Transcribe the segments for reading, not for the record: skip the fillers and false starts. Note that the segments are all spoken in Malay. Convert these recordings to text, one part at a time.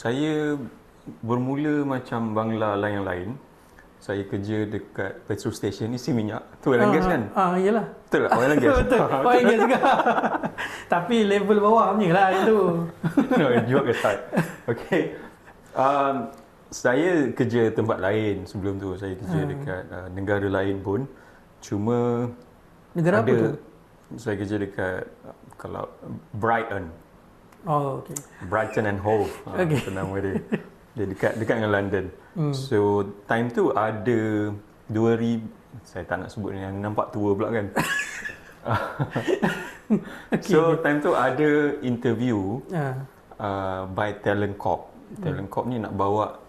Saya bermula macam bangla lain-lain. Saya kerja dekat petrol station, isi minyak. Tu oil and gas kan? Yelah. Betul tak? Oil and gas? Betul, oil and gas juga. Tapi level bawah punya lah itu. No, joke aside. Okay. Saya kerja tempat lain sebelum tu. Saya kerja dekat negara lain pun. Cuma Negara apa tu? Saya kerja dekat kalau Brighton. Oh, okay. Brighton and Hove. Okay. Itu nama dia. Dia dekat dengan London. So time tu ada 2000, saya tak nak sebut yang nampak tua pula kan. Okay. So time tu ada interview by Talent Corp. Talent Corp ni nak bawa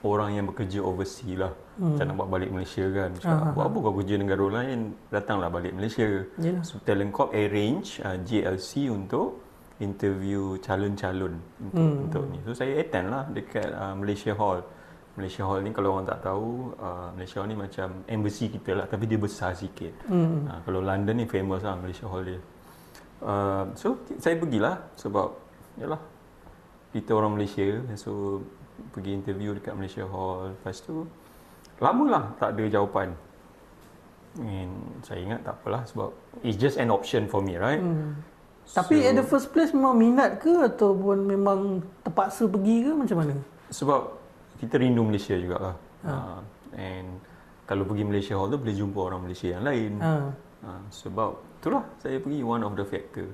orang yang bekerja overseas lah. Macam nak bawa balik Malaysia kan. Cakap, buat apa kau kerja negara lain, datanglah balik Malaysia. Yalah. So Talent Corp arrange JLC untuk interview calon-calon untuk ni. So saya attend lah dekat Malaysia Hall. Malaysia Hall ni kalau orang tak tahu, Malaysia Hall ni macam embassy kita lah, tapi dia besar sikit. Kalau London ni famous lah Malaysia Hall dia. So saya pergilah sebab yalah kita orang Malaysia, so pergi interview dekat Malaysia Hall. Lepas tu lamalah tak ada jawapan. And saya ingat tak apalah sebab it's just an option for me, right? Tapi at the first place memang minat ke ataupun memang terpaksa pergi ke macam mana? Sebab kita rindu Malaysia jugalah. And kalau pergi Malaysia Hall tu boleh jumpa orang Malaysia yang lain. Sebab itulah saya pergi, one of the factor.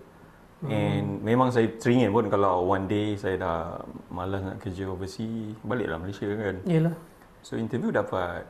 And memang saya teringin pun kalau one day saya dah malas nak kerja overseas, baliklah Malaysia kan. Yalah. So interview dapat.